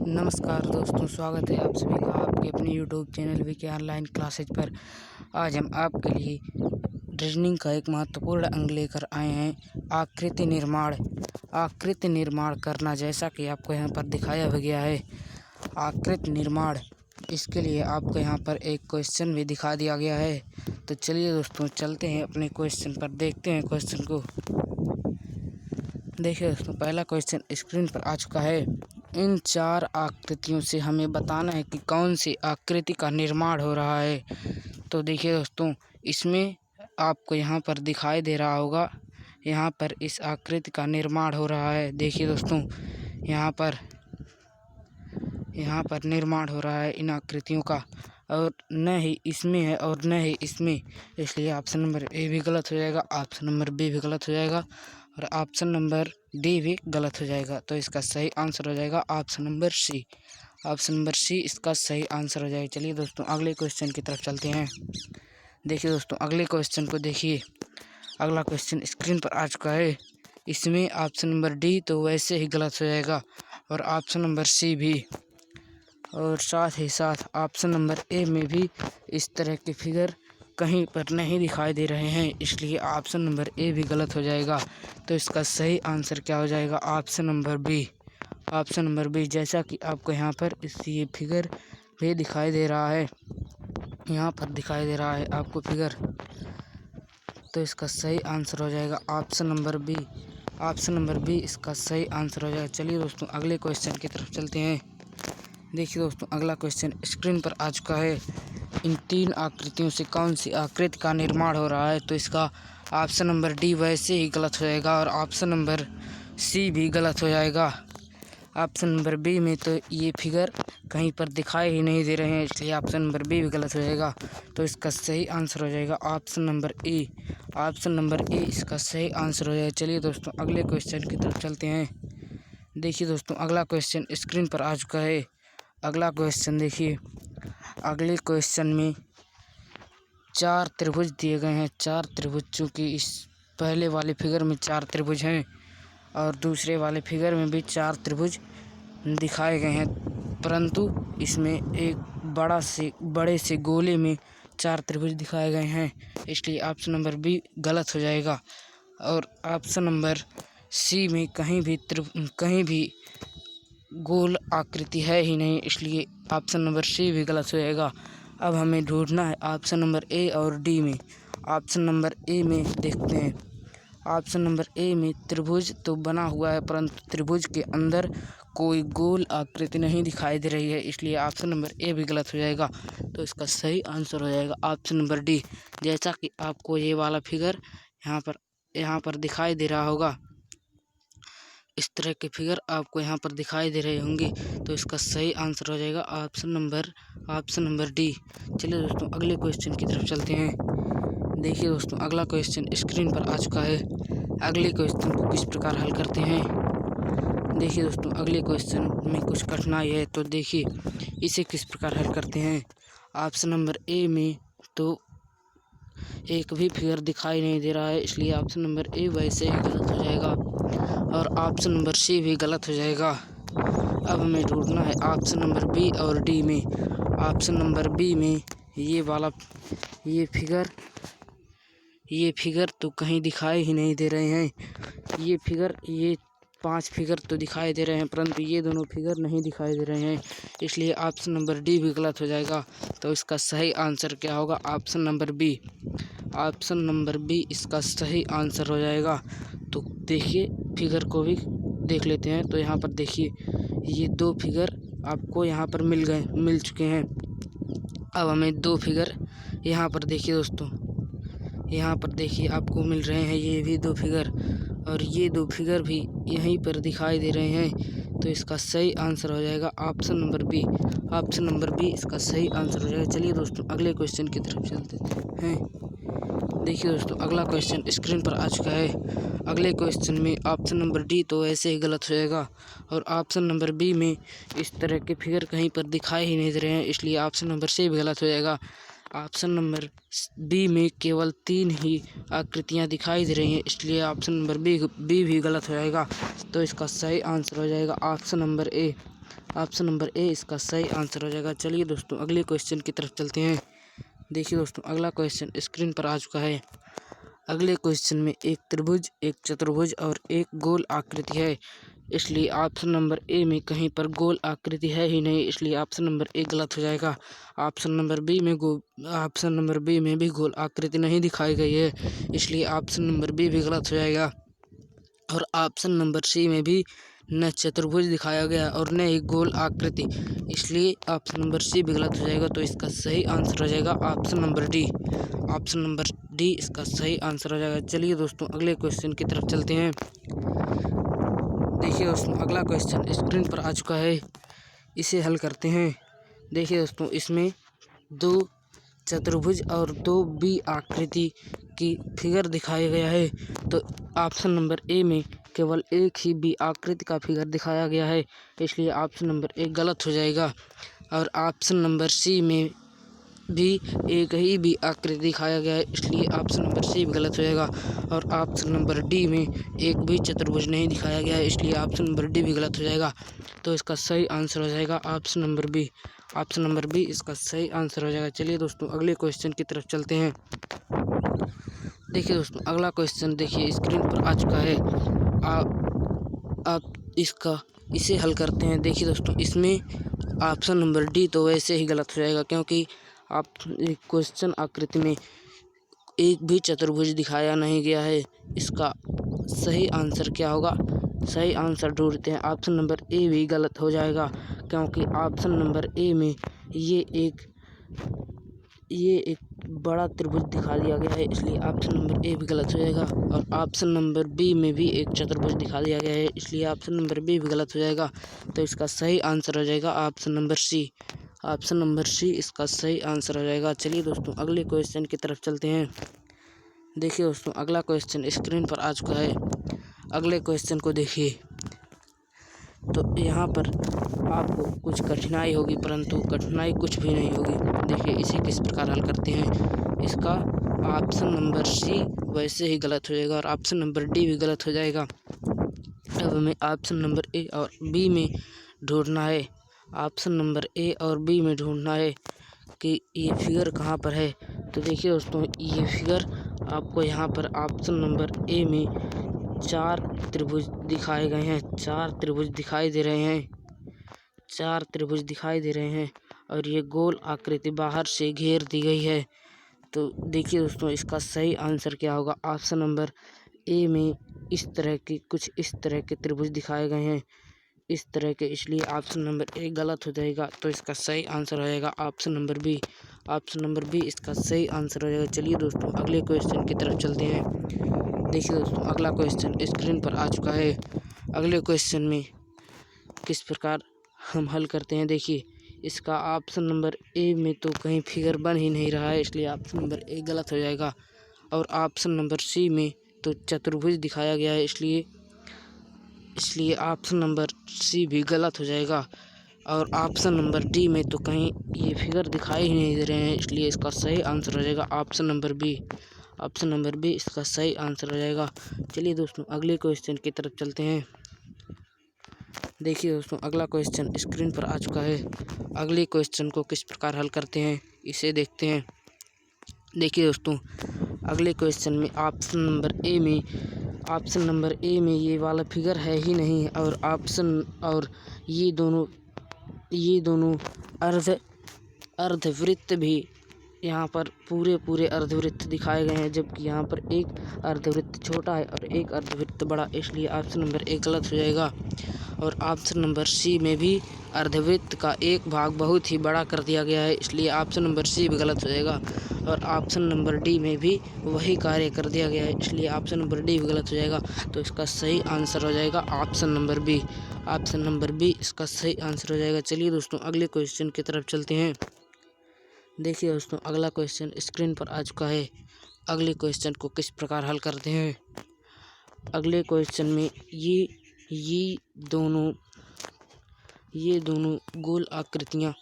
नमस्कार दोस्तों, स्वागत है आप सभी का आपके अपने YouTube channel VK online classes पर। आज हम आपके लिए रीजनिंग का एक महत्वपूर्ण अंग लेकर आए हैं, आकृति निर्माण। आकृति निर्माण करना, जैसा कि आपको यहाँ पर दिखाया गया है आकृति निर्माण। इसके लिए आपको यहाँ पर एक क्वेश्चन भी दिखा दिया गया है। तो चलिए दोस्तों, चलते हैं अपने क्वेश्चन पर, देखते हैं क्वेश्चन को। देखिए दोस्तों, पहला क्वेश्चन स्क्रीन पर आ चुका है। इन चार आकृतियों से हमें बताना है कि कौन सी आकृति का निर्माण हो रहा है। तो देखिए दोस्तों, इसमें आपको यहाँ पर दिखाई दे रहा होगा, यहाँ पर इस आकृति का निर्माण हो रहा है। देखिए दोस्तों, यहाँ पर निर्माण हो रहा है इन आकृतियों का, और न ही इसमें है और न ही इसमें, इसलिए ऑप्शन नंबर ए भी गलत हो जाएगा, ऑप्शन नंबर बी भी गलत हो जाएगा और ऑप्शन नंबर डी भी गलत हो जाएगा। तो इसका सही आंसर हो जाएगा option number C. Option number C इसका सही आंसर हो जाएगा। चलिए दोस्तों, अगले क्वेश्चन की तरफ चलते हैं। देखिए दोस्तों, अगले क्वेश्चन को देखिए। अगला क्वेश्चन स्क्रीन पर आ चुका है। इसमें ऑप्शन नंबर डी तो वैसे ही गलत हो जाएगा और ऑप्शन नंबर सी भी, और साथ ही साथ ऑप्शन नंबर ए में भी इस तरह के फिगर कहीं पर नहीं दिखाई दे रहे हैं, इसलिए ऑप्शन नंबर ए भी गलत हो जाएगा। तो इसका सही आंसर क्या हो जाएगा? Option number B. Option number B, जैसा कि आपको यहाँ पर ये फिगर भी दिखाई दे रहा है, यहाँ पर दिखाई दे रहा है आपको फिगर। तो इसका सही आंसर हो जाएगा option number B. Option number B इसका सही आंसर हो जाएगा। चलिए दोस्तों, अगले क्वेश्चन की तरफ चलते हैं। देखिए दोस्तों, अगला क्वेश्चन स्क्रीन पर आ चुका है। इन तीन आकृतियों से कौन सी आकृति का निर्माण हो रहा है? तो इसका ऑप्शन नंबर डी वैसे ही गलत हो जाएगा और ऑप्शन नंबर सी भी गलत हो जाएगा। ऑप्शन नंबर बी में तो ये फिगर कहीं पर दिखाई ही नहीं दे रहे हैं, इसलिए ऑप्शन नंबर बी भी गलत हो जाएगा। तो इसका सही आंसर हो जाएगा ऑप्शन नंबर ए। ऑप्शन नंबर ए इसका सही आंसर हो जाएगा। चलिए दोस्तों, अगले क्वेश्चन की तरफ चलते हैं। देखिए दोस्तों, अगला क्वेश्चन स्क्रीन पर आ चुका है। अगला क्वेश्चन देखिए। अगले क्वेश्चन में चार त्रिभुज दिए गए हैं। चार त्रिभुज, चूँकि इस पहले वाले फिगर में चार त्रिभुज हैं और दूसरे वाले फिगर में भी चार त्रिभुज दिखाए गए हैं, परंतु इसमें एक बड़े से गोले में चार त्रिभुज दिखाए गए हैं, इसलिए ऑप्शन नंबर बी गलत हो जाएगा। और ऑप्शन नंबर सी में कहीं भी गोल आकृति है ही नहीं, इसलिए ऑप्शन नंबर सी भी गलत हो जाएगा। अब हमें ढूंढना है ऑप्शन नंबर ए और डी में। ऑप्शन नंबर ए में देखते हैं। ऑप्शन नंबर ए में त्रिभुज तो बना हुआ है, परंतु त्रिभुज के अंदर कोई गोल आकृति नहीं दिखाई दे रही है, इसलिए ऑप्शन नंबर ए भी गलत हो जाएगा। तो इसका सही आंसर हो जाएगा ऑप्शन नंबर डी। जैसा कि आपको ये वाला फिगर यहाँ पर दिखाई दे रहा होगा, इस तरह के फिगर आपको यहाँ पर दिखाई दे रहे होंगे, तो इसका सही आंसर हो जाएगा ऑप्शन नंबर डी। चलिए दोस्तों, अगले क्वेश्चन की तरफ चलते हैं। देखिए दोस्तों, अगला क्वेश्चन स्क्रीन पर आ चुका है। अगले क्वेश्चन को किस प्रकार हल करते हैं? देखिए दोस्तों, अगले क्वेश्चन में कुछ कठिनाई है, तो देखिए इसे किस प्रकार हल करते हैं। ऑप्शन नंबर ए में तो एक भी फिगर दिखाई नहीं दे रहा है, इसलिए ऑप्शन नंबर ए वैसे ही गलत हो जाएगा और ऑप्शन नंबर सी भी गलत हो जाएगा। अब हमें ढूंढना है ऑप्शन नंबर बी और डी में। ऑप्शन नंबर बी में ये फिगर तो कहीं दिखाई ही नहीं दे रहे हैं। ये 5 फिगर तो दिखाई दे रहे हैं, परंतु ये दोनों फिगर नहीं दिखाई दे रहे हैं, इसलिए ऑप्शन नंबर डी भी गलत हो जाएगा। तो इसका सही आंसर क्या होगा? Option number B. Option number B इसका सही आंसर हो जाएगा। तो देखिए, फिगर को भी देख लेते हैं। तो यहाँ पर देखिए, ये 2 फिगर आपको यहाँ पर मिल चुके हैं। अब हमें 2 फिगर यहाँ पर देखिए दोस्तों, यहाँ पर देखिए आपको मिल रहे हैं ये भी 2 फिगर, और ये 2 फिगर भी यहीं पर दिखाई दे रहे हैं। तो इसका सही आंसर हो जाएगा option number B. Option number B इसका सही आंसर हो जाएगा। चलिए दोस्तों, अगले क्वेश्चन की तरफ चलते हैं। देखिए दोस्तों, अगला क्वेश्चन स्क्रीन पर आ चुका है। अगले क्वेश्चन में ऑप्शन नंबर डी तो ऐसे ही गलत हो जाएगा और ऑप्शन नंबर बी में इस तरह के फिगर कहीं पर दिखाई ही नहीं दे रहे हैं, इसलिए ऑप्शन नंबर सी भी गलत हो जाएगा। ऑप्शन नंबर बी में केवल 3 ही आकृतियाँ दिखाई दे रही हैं, इसलिए ऑप्शन नंबर बी भी गलत हो जाएगा। तो इसका सही आंसर हो जाएगा ऑप्शन नंबर ए। ऑप्शन नंबर ए इसका सही आंसर हो जाएगा। चलिए दोस्तों अगले क्वेश्चन की तरफ चलते हैं। देखिए दोस्तों अगला क्वेश्चन स्क्रीन पर आ चुका है। अगले क्वेश्चन में एक त्रिभुज, एक चतुर्भुज और एक गोल आकृति है, इसलिए ऑप्शन नंबर ए में कहीं पर गोल आकृति है ही नहीं, इसलिए ऑप्शन नंबर ए गलत हो जाएगा। ऑप्शन नंबर बी में भी गोल आकृति नहीं दिखाई गई है, इसलिए ऑप्शन नंबर बी भी गलत हो जाएगा। और ऑप्शन नंबर सी में भी न चतुर्भुज दिखाया गया और न ही गोल आकृति, इसलिए ऑप्शन नंबर सी भी गलत हो जाएगा। तो इसका सही आंसर हो जाएगा option number D. Option number D इसका सही आंसर हो जाएगा। चलिए दोस्तों अगले क्वेश्चन की तरफ चलते हैं। देखिए दोस्तों अगला क्वेश्चन स्क्रीन पर आ चुका है, इसे हल करते हैं। देखिए दोस्तों इसमें 2 चतुर्भुज और 2 बी आकृति की फिगर दिखाया गया है, तो ऑप्शन नंबर ए में केवल एक ही बी आकृति का फिगर दिखाया गया है, इसलिए ऑप्शन नंबर ए गलत हो जाएगा। और ऑप्शन नंबर सी में भी एक ही बी आकृति दिखाया गया है, इसलिए ऑप्शन नंबर सी भी गलत हो जाएगा। और ऑप्शन नंबर डी में एक भी चतुर्भुज नहीं दिखाया गया है, इसलिए ऑप्शन नंबर डी भी गलत हो जाएगा। तो इसका सही आंसर हो जाएगा option number B. Option number B इसका सही आंसर हो जाएगा। चलिए दोस्तों अगले क्वेश्चन की तरफ चलते हैं। देखिए दोस्तों अगला क्वेश्चन देखिए स्क्रीन पर आ चुका है। आप इसे हल करते हैं। देखिए दोस्तों इसमें ऑप्शन नंबर डी तो वैसे ही गलत हो जाएगा, क्योंकि आप क्वेश्चन आकृति में एक भी चतुर्भुज दिखाया नहीं गया है। इसका सही आंसर क्या होगा? सही आंसर ढूंढते हैं। ऑप्शन नंबर ए भी गलत हो जाएगा, क्योंकि ऑप्शन नंबर ए में ये एक बड़ा त्रिभुज दिखा दिया गया है, इसलिए ऑप्शन नंबर ए भी गलत हो जाएगा। और ऑप्शन नंबर बी में भी एक चतुर्भुज दिखा दिया गया है, इसलिए ऑप्शन नंबर बी भी गलत हो जाएगा। तो इसका सही आंसर हो जाएगा option number C. Option number C इसका सही आंसर हो जाएगा। चलिए दोस्तों अगले क्वेश्चन की तरफ चलते हैं। देखिए दोस्तों अगला क्वेश्चन स्क्रीन पर आ चुका है। अगले क्वेश्चन को देखिए, तो यहाँ पर आपको कुछ कठिनाई होगी, परंतु कठिनाई कुछ भी नहीं होगी। देखिए इसे किस प्रकार हल करते हैं। इसका ऑप्शन नंबर सी वैसे ही गलत हो जाएगा और ऑप्शन नंबर डी भी गलत हो जाएगा। अब हमें ऑप्शन नंबर ए और बी में ढूंढना है। ऑप्शन नंबर ए और बी में ढूंढना है कि ये फिगर कहाँ पर है। तो देखिए दोस्तों ये फिगर आपको यहाँ पर ऑप्शन नंबर ए में 4 त्रिभुज दिखाए गए हैं। 4 त्रिभुज दिखाई दे रहे हैं। 4 त्रिभुज दिखाई दे रहे हैं और ये गोल आकृति बाहर से घेर दी गई है। तो देखिए दोस्तों इसका सही आंसर क्या होगा। ऑप्शन नंबर ए में इस तरह के त्रिभुज दिखाए गए हैं, इस तरह के, इसलिए ऑप्शन नंबर ए गलत हो जाएगा। तो इसका सही आंसर हो जाएगा option number B. Option number B इसका सही आंसर हो जाएगा। चलिए दोस्तों अगले क्वेश्चन की तरफ चलते हैं। देखिए दोस्तों अगला क्वेश्चन स्क्रीन पर आ चुका है। अगले क्वेश्चन में किस प्रकार हम हल करते हैं। देखिए इसका ऑप्शन नंबर ए में तो कहीं फिगर बन ही नहीं रहा है, इसलिए ऑप्शन नंबर ए गलत हो जाएगा। और ऑप्शन नंबर सी में तो चतुर्भुज दिखाया गया है, इसलिए ऑप्शन नंबर सी भी गलत हो जाएगा। और ऑप्शन नंबर डी में तो कहीं ये फिगर दिखाई ही नहीं दे रहे हैं, इसलिए इसका सही आंसर हो जाएगा option number B. Option number B इसका सही आंसर हो जाएगा। चलिए दोस्तों अगले क्वेश्चन की तरफ चलते हैं। देखिए दोस्तों अगला क्वेश्चन स्क्रीन पर आ चुका है। अगले क्वेश्चन को किस प्रकार हल करते हैं इसे देखते हैं। देखिए दोस्तों अगले क्वेश्चन में ऑप्शन नंबर ए में ये वाला फिगर है ही नहीं, और ये दोनों अर्धवृत्त भी यहाँ पर पूरे अर्धवृत्त दिखाए गए हैं, जबकि यहाँ पर एक अर्धवृत्त छोटा है और एक अर्धवृत्त बड़ा, इसलिए ऑप्शन नंबर ए गलत हो जाएगा। और ऑप्शन नंबर सी में भी अर्धवृत्त का एक भाग बहुत ही बड़ा कर दिया गया है, इसलिए ऑप्शन नंबर सी भी गलत हो जाएगा। और ऑप्शन नंबर डी में भी वही कार्य कर दिया गया है, इसलिए ऑप्शन नंबर डी भी गलत हो जाएगा। तो इसका सही आंसर हो जाएगा option number B. Option number B इसका सही आंसर हो जाएगा। चलिए दोस्तों अगले क्वेश्चन की तरफ चलते हैं। देखिए दोस्तों अगला क्वेश्चन स्क्रीन पर आ चुका है। अगले क्वेश्चन को किस प्रकार हल करते हैं। अगले क्वेश्चन में ये दोनों गोल आकृतियाँ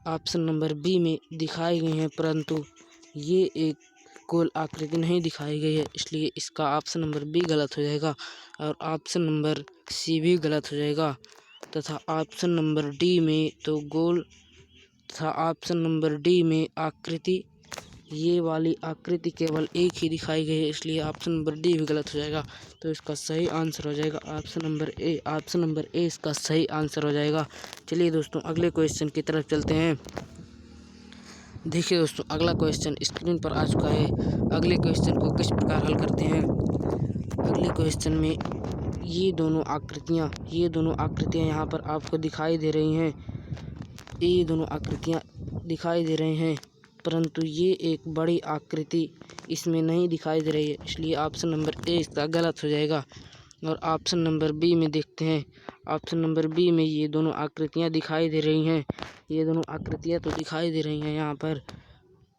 ऑप्शन नंबर बी में दिखाई गई हैं, परंतु ये एक गोल आकृति नहीं दिखाई गई है, इसलिए इसका ऑप्शन नंबर बी गलत हो जाएगा। और ऑप्शन नंबर सी भी गलत हो जाएगा। तथा ऑप्शन नंबर डी में तो गोल तथा ऑप्शन नंबर डी में आकृति, ये वाली आकृति केवल एक ही दिखाई गई है, इसलिए ऑप्शन नंबर डी भी गलत हो जाएगा। तो इसका सही आंसर हो जाएगा ऑप्शन नंबर ए। ऑप्शन नंबर ए इसका सही आंसर हो जाएगा। चलिए दोस्तों अगले क्वेश्चन की तरफ चलते हैं। देखिए दोस्तों अगला क्वेश्चन स्क्रीन पर आ चुका है। अगले क्वेश्चन को किस प्रकार हल करते हैं। अगले क्वेश्चन में ये दोनों आकृतियाँ यहाँ पर आपको दिखाई दे रही हैं। ये दोनों आकृतियाँ दिखाई दे रही हैं, परंतु ये एक बड़ी आकृति इसमें नहीं दिखाई दे रही है, इसलिए ऑप्शन नंबर ए इसका गलत हो जाएगा। और ऑप्शन नंबर बी में देखते हैं। ऑप्शन नंबर बी में ये दोनों आकृतियाँ दिखाई दे रही हैं। ये दोनों आकृतियाँ तो दिखाई दे रही हैं यहाँ पर,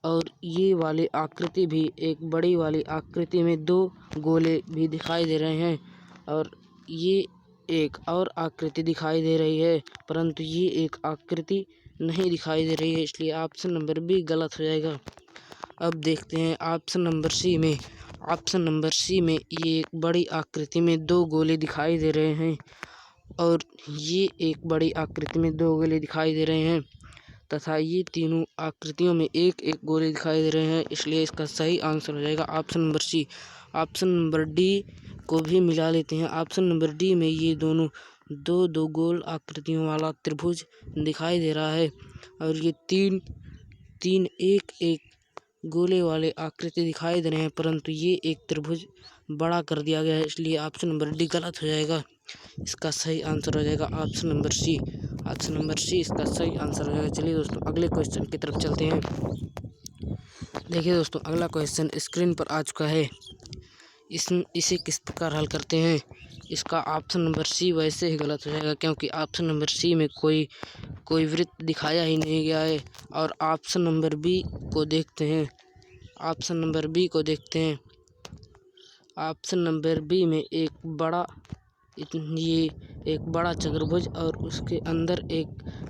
और ये वाली आकृति भी एक बड़ी वाली आकृति में दो गोले भी दिखाई दे रहे हैं, और ये एक और आकृति दिखाई दे रही है, परंतु ये एक आकृति नहीं दिखाई दे रही है, इसलिए ऑप्शन नंबर बी गलत हो जाएगा। अब देखते हैं ऑप्शन नंबर सी में। ऑप्शन नंबर सी में ये एक बड़ी आकृति में दो गोले दिखाई दे रहे हैं, और ये एक बड़ी आकृति में दो गोले दिखाई दे रहे हैं, तथा ये तीनों आकृतियों में एक एक गोले दिखाई दे रहे हैं, इसलिए इसका सही आंसर हो जाएगा option number C. Option number D को भी मिला लेते हैं। ऑप्शन नंबर डी में ये दोनों दो गोल आकृतियों वाला त्रिभुज दिखाई दे रहा है, और ये तीन एक एक गोले वाले आकृति दिखाई दे रहे हैं, परंतु ये एक त्रिभुज बड़ा कर दिया गया है, इसलिए ऑप्शन नंबर डी गलत हो जाएगा। इसका सही आंसर हो जाएगा option number C. Option number C इसका सही आंसर हो जाएगा। चलिए दोस्तों अगले क्वेश्चन की तरफ चलते हैं। देखिए दोस्तों अगला क्वेश्चन स्क्रीन पर आ चुका है। इसे किस प्रकार हल करते हैं। इसका ऑप्शन नंबर सी वैसे ही गलत हो जाएगा, क्योंकि ऑप्शन नंबर सी में कोई वृत्त दिखाया ही नहीं गया है। और ऑप्शन नंबर बी को देखते हैं। ऑप्शन नंबर बी को देखते हैं। ऑप्शन नंबर बी में ये एक बड़ा चतुर्भुज और उसके अंदर एक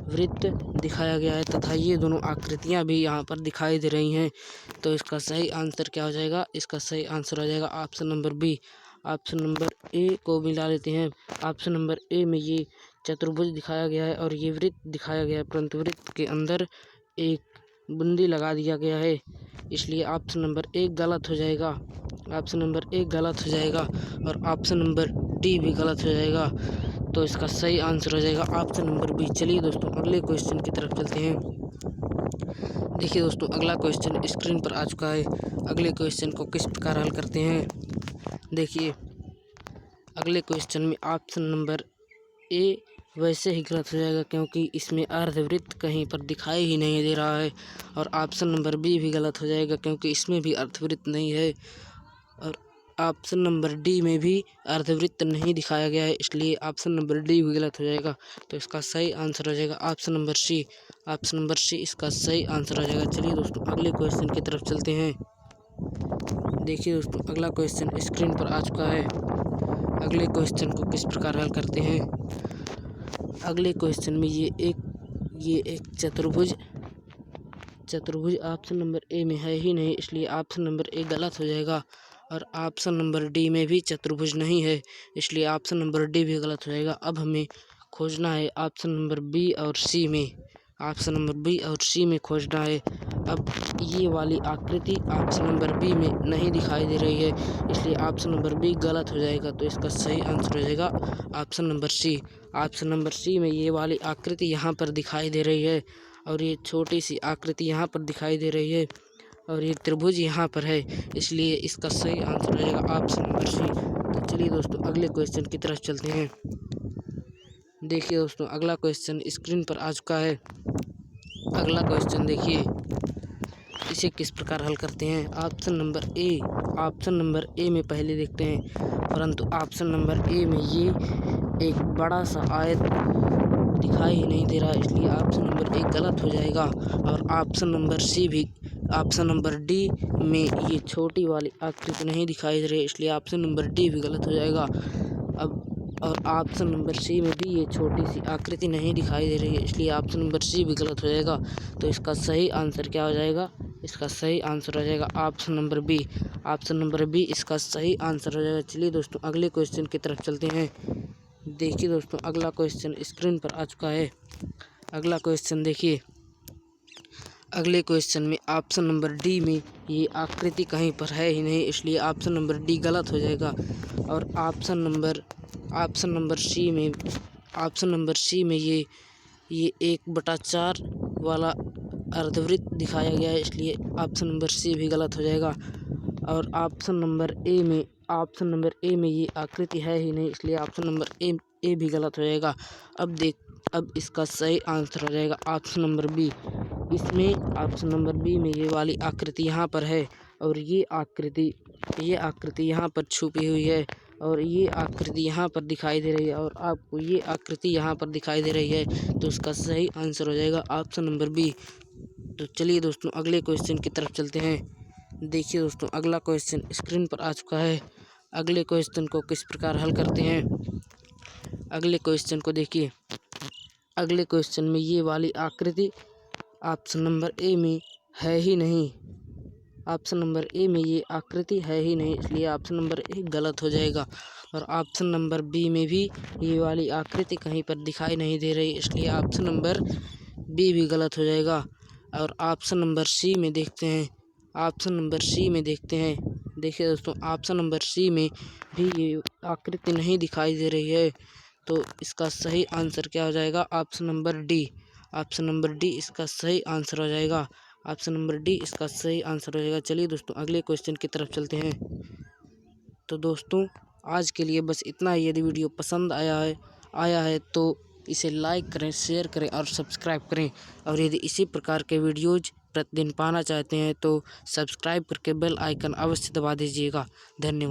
वृत्त दिखाया गया है, तथा ये दोनों आकृतियाँ भी यहाँ पर दिखाई दे रही हैं। तो इसका सही आंसर क्या हो जाएगा। इसका सही आंसर हो जाएगा option number B. Option number A को मिला लेते हैं। ऑप्शन नंबर ए में ये चतुर्भुज दिखाया गया है और ये वृत्त दिखाया गया है, परंतु वृत्त के अंदर एक बूंदी लगा दिया गया है, इसलिए ऑप्शन नंबर ए गलत हो जाएगा। ऑप्शन नंबर ए गलत हो जाएगा, और ऑप्शन नंबर डी भी गलत हो जाएगा। तो इसका सही आंसर हो जाएगा ऑप्शन नंबर बी। चलिए दोस्तों अगले क्वेश्चन की तरफ चलते हैं। देखिए दोस्तों अगला क्वेश्चन स्क्रीन पर आ चुका है। अगले क्वेश्चन को किस प्रकार हल करते हैं। देखिए अगले क्वेश्चन में ऑप्शन नंबर ए वैसे ही गलत हो जाएगा, क्योंकि इसमें अर्धवृत्त कहीं पर दिखाई ही नहीं दे रहा है। और ऑप्शन नंबर बी भी गलत हो जाएगा, क्योंकि इसमें भी अर्धवृत्त नहीं है। और ऑप्शन नंबर डी में भी अर्धवृत्त नहीं दिखाया गया है, इसलिए ऑप्शन नंबर डी भी गलत हो जाएगा। तो इसका सही आंसर हो जाएगा option number C. Option number C इसका सही आंसर हो जाएगा। चलिए दोस्तों अगले क्वेश्चन की तरफ चलते हैं। देखिए दोस्तों अगला क्वेश्चन स्क्रीन पर आ चुका है। अगले क्वेश्चन को किस प्रकार हल करते हैं। अगले क्वेश्चन में ये एक चतुर्भुज ऑप्शन नंबर ए में है ही नहीं, इसलिए ऑप्शन नंबर ए गलत हो जाएगा। और ऑप्शन नंबर डी में भी चतुर्भुज नहीं है, इसलिए ऑप्शन नंबर डी भी गलत हो जाएगा। अब हमें खोजना है ऑप्शन नंबर बी और सी में। ऑप्शन नंबर बी और सी में खोजना है। अब ये वाली आकृति ऑप्शन नंबर बी में नहीं दिखाई दे रही है, इसलिए ऑप्शन नंबर बी गलत हो जाएगा। तो इसका सही आंसर हो जाएगा option number C. Option number C में ये वाली आकृति यहाँ पर दिखाई दे रही है, और ये छोटी सी आकृति यहाँ पर दिखाई दे रही है, और ये त्रिभुज यहाँ पर है, इसलिए इसका सही आंसर हो जाएगा ऑप्शन नंबर सी। तो चलिए दोस्तों अगले क्वेश्चन की तरफ चलते हैं। देखिए दोस्तों अगला क्वेश्चन स्क्रीन पर आ चुका है। अगला क्वेश्चन देखिए इसे किस प्रकार हल करते हैं। ऑप्शन नंबर ए में पहले देखते हैं, परंतु ऑप्शन नंबर ए में ये एक बड़ा सा आयत दिखाई ही नहीं दे रहा, इसलिए ऑप्शन नंबर ए गलत हो जाएगा। और ऑप्शन नंबर डी में ये छोटी वाली आकृति नहीं दिखाई दे रही, इसलिए ऑप्शन नंबर डी भी गलत हो जाएगा। और ऑप्शन नंबर सी में भी ये छोटी सी आकृति नहीं दिखाई दे रही है, इसलिए ऑप्शन नंबर सी भी गलत हो जाएगा। तो इसका सही आंसर क्या हो जाएगा। इसका सही आंसर हो जाएगा option number B. Option number B इसका सही आंसर हो जाएगा। चलिए दोस्तों अगले क्वेश्चन की तरफ चलते हैं। देखिए दोस्तों, अगला क्वेश्चन स्क्रीन पर आ चुका है। अगला क्वेश्चन देखिए। अगले क्वेश्चन में ऑप्शन नंबर डी में ये आकृति कहीं पर है ही नहीं, इसलिए ऑप्शन नंबर डी गलत हो जाएगा। और ऑप्शन नंबर सी में ये 1/4 वाला अर्धवृत्त दिखाया गया है, इसलिए ऑप्शन नंबर सी भी गलत हो जाएगा। और ऑप्शन नंबर ए में ये आकृति है ही नहीं, इसलिए ऑप्शन नंबर ए भी गलत हो जाएगा। अब इसका सही आंसर हो जाएगा ऑप्शन नंबर बी। इसमें ऑप्शन नंबर बी में ये वाली आकृति यहाँ पर है, और ये आकृति यहाँ पर छुपी हुई है, और ये आकृति यहाँ पर दिखाई दे रही है, और आपको ये आकृति यहाँ पर दिखाई दे रही है। तो इसका सही आंसर हो जाएगा ऑप्शन नंबर बी। तो चलिए दोस्तों, अगले क्वेश्चन की तरफ चलते हैं। देखिए दोस्तों, अगला क्वेश्चन स्क्रीन पर आ चुका है। अगले क्वेश्चन को किस प्रकार हल करते हैं, अगले क्वेश्चन को देखिए। अगले क्वेश्चन में ये वाली आकृति ऑप्शन नंबर ए में है ही नहीं। ऑप्शन नंबर ए में ये आकृति है ही नहीं, इसलिए ऑप्शन नंबर ए गलत हो जाएगा। और ऑप्शन नंबर बी में भी ये वाली आकृति कहीं पर दिखाई नहीं दे रही, इसलिए ऑप्शन नंबर बी भी गलत हो जाएगा। और ऑप्शन नंबर सी में देखते हैं। देखिए दोस्तों, ऑप्शन नंबर सी में भी ये आकृति नहीं दिखाई दे रही है। तो इसका सही आंसर क्या हो जाएगा? ऑप्शन नंबर डी इसका सही आंसर हो जाएगा। ऑप्शन नंबर डी इसका सही आंसर हो जाएगा। चलिए दोस्तों, अगले क्वेश्चन की तरफ चलते हैं। तो दोस्तों, आज के लिए बस इतना ही। यदि वीडियो पसंद आया है तो इसे लाइक करें, शेयर करें और सब्सक्राइब करें। और यदि इसी प्रकार के वीडियोज़ प्रतिदिन पाना चाहते हैं तो सब्सक्राइब करके बेल आइकन अवश्य दबा दीजिएगा। धन्यवाद।